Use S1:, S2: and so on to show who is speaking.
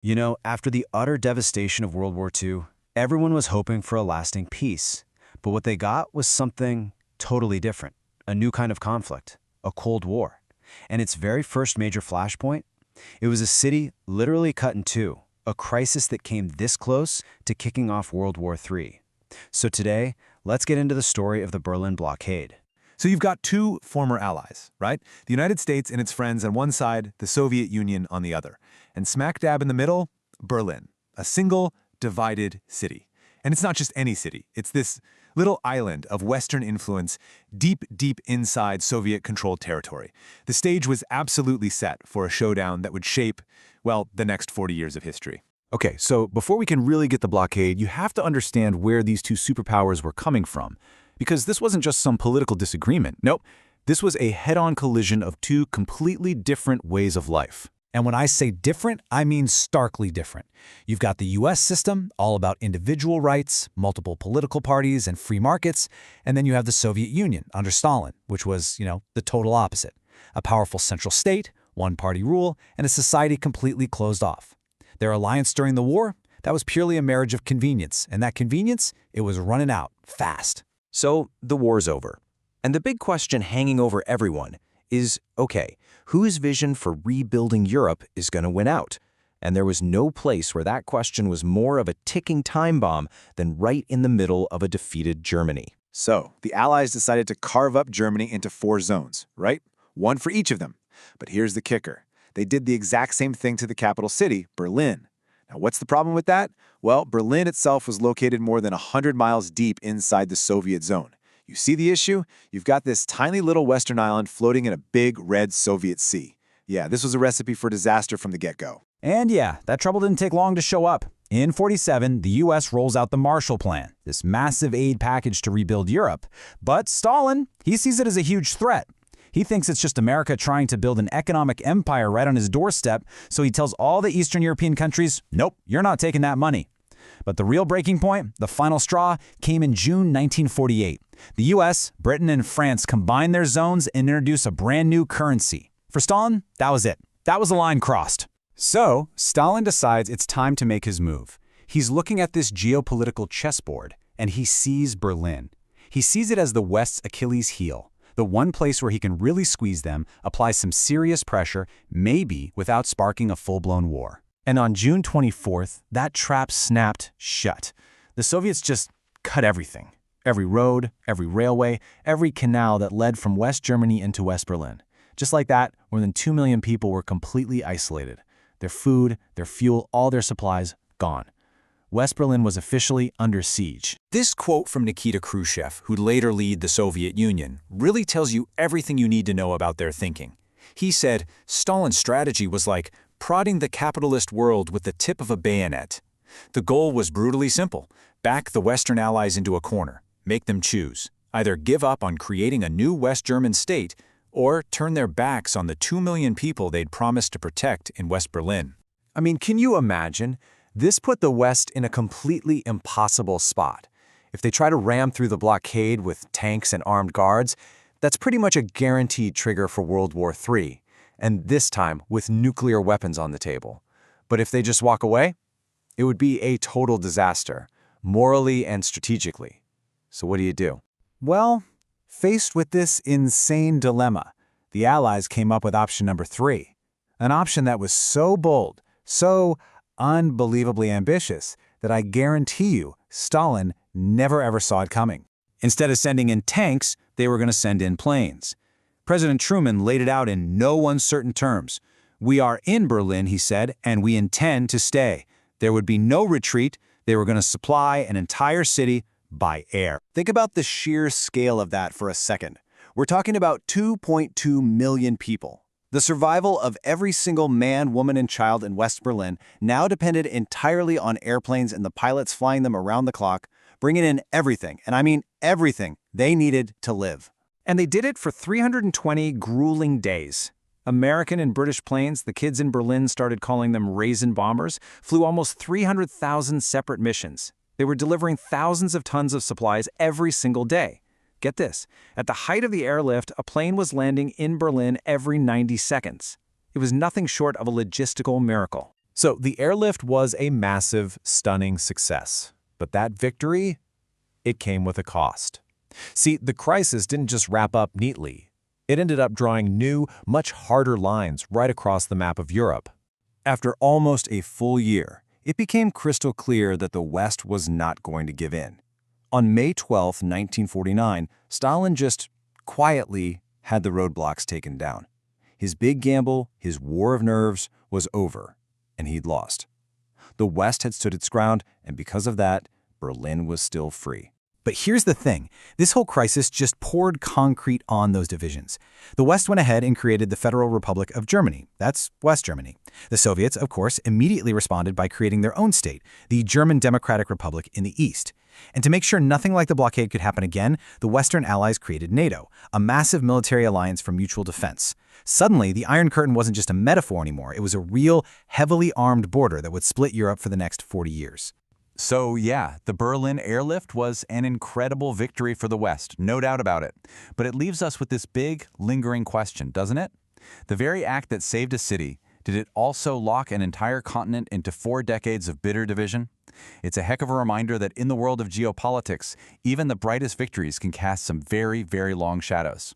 S1: You know, after the utter devastation of World War II, everyone was hoping for a lasting peace. But what they got was something totally different, a new kind of conflict, a Cold War. And its very first major flashpoint, it was a city literally cut in two, a crisis that came this close to kicking off World War III. So today, let's get into the story of the Berlin blockade.
S2: So you've got two former allies, right? The United States and its friends on one side, the Soviet Union on the other. And smack dab in the middle, Berlin, a single, divided city. And it's not just any city. It's this little island of Western influence deep, deep inside Soviet-controlled territory. The stage was absolutely set for a showdown that would shape, well, the next 40 years of history.
S3: Okay, so before we can really get the blockade, you have to understand where these two superpowers were coming from. Because this wasn't just some political disagreement. Nope, this was a head-on collision of two completely different ways of life.
S4: And when I say different, I mean starkly different. You've got the US system, all about individual rights, multiple political parties, and free markets. And then you have the Soviet Union under Stalin, which was, the total opposite. A powerful central state, one-party rule, and a society completely closed off. Their alliance during the war, that was purely a marriage of convenience. And that convenience, it was running out fast.
S5: So the war's over. And the big question hanging over everyone is, okay, whose vision for rebuilding Europe is going to win out? And there was no place where that question was more of a ticking time bomb than right in the middle of a defeated Germany.
S6: So, the Allies decided to carve up Germany into 4 zones, right? One for each of them. But here's the kicker. They did the exact same thing to the capital city, Berlin. Now, what's the problem with that? Well, Berlin itself was located more than 100 miles deep inside the Soviet zone. You see the issue? You've got this tiny little western island floating in a big red Soviet sea. Yeah, this was a recipe for disaster from the get-go.
S4: And yeah, that trouble didn't take long to show up. In '47, the US rolls out the Marshall Plan, this massive aid package to rebuild Europe. But Stalin, he sees it as a huge threat. He thinks it's just America trying to build an economic empire right on his doorstep, so he tells all the Eastern European countries, nope, you're not taking that money. But the real breaking point, the final straw, came in June 1948. The US, Britain, and France combined their zones and introduced a brand new currency. For Stalin, that was it. That was the line crossed.
S3: So, Stalin decides it's time to make his move. He's looking at this geopolitical chessboard, and he sees Berlin. He sees it as the West's Achilles heel, the one place where he can really squeeze them, apply some serious pressure, maybe without sparking a full-blown war. And on June 24th, that trap snapped shut. The Soviets just cut everything. Every road, every railway, every canal that led from West Germany into West Berlin. Just like that, more than 2 million people were completely isolated. Their food, their fuel, all their supplies, gone. West Berlin was officially under siege.
S5: This quote from Nikita Khrushchev, who'd later lead the Soviet Union, really tells you everything you need to know about their thinking. He said, Stalin's strategy was like prodding the capitalist world with the tip of a bayonet. The goal was brutally simple: back the Western allies into a corner, make them choose. Either give up on creating a new West German state, or turn their backs on the 2 million people they'd promised to protect in West Berlin.
S2: I mean, can you imagine? This put the West in a completely impossible spot. If they try to ram through the blockade with tanks and armed guards, that's pretty much a guaranteed trigger for World War III, and this time with nuclear weapons on the table. But if they just walk away, it would be a total disaster, morally and strategically. So what do you do?
S4: Well, faced with this insane dilemma, the Allies came up with option number 3, an option that was so bold, so unbelievably ambitious, that I guarantee you Stalin never ever saw it coming. Instead of sending in tanks, they were going to send in planes. President Truman laid it out in no uncertain terms. We are in Berlin, he said, and we intend to stay. There would be no retreat. They were going to supply an entire city by air.
S1: Think about the sheer scale of that for a second. We're talking about 2.2 million people. The survival of every single man, woman, and child in West Berlin now depended entirely on airplanes and the pilots flying them around the clock, bringing in everything, and I mean everything, they needed to live.
S4: And they did it for 320 grueling days. American and British planes, the kids in Berlin started calling them Raisin bombers, flew almost 300,000 separate missions. They were delivering thousands of tons of supplies every single day. Get this, at the height of the airlift, a plane was landing in Berlin every 90 seconds. It was nothing short of a logistical miracle.
S3: So the airlift was a massive, stunning success. But that victory, it came with a cost. See, the crisis didn't just wrap up neatly. It ended up drawing new, much harder lines right across the map of Europe.
S2: After almost a full year, it became crystal clear that the West was not going to give in. On May 12, 1949, Stalin just quietly had the roadblocks taken down. His big gamble, his war of nerves, was over, and he'd lost. The West had stood its ground, and because of that, Berlin was still free.
S3: But here's the thing. This whole crisis just poured concrete on those divisions. The West went ahead and created the Federal Republic of Germany. That's West Germany. The Soviets, of course, immediately responded by creating their own state, the German Democratic Republic in the East. And to make sure nothing like the blockade could happen again, the Western Allies created NATO, a massive military alliance for mutual defense. Suddenly, the Iron Curtain wasn't just a metaphor anymore. It was a real, heavily armed border that would split Europe for the next 40 years.
S4: So yeah, the Berlin airlift was an incredible victory for the West, no doubt about it. But it leaves us with this big, lingering question, doesn't it? The very act that saved a city, did it also lock an entire continent into 4 decades of bitter division? It's a heck of a reminder that in the world of geopolitics, even the brightest victories can cast some very, very long shadows.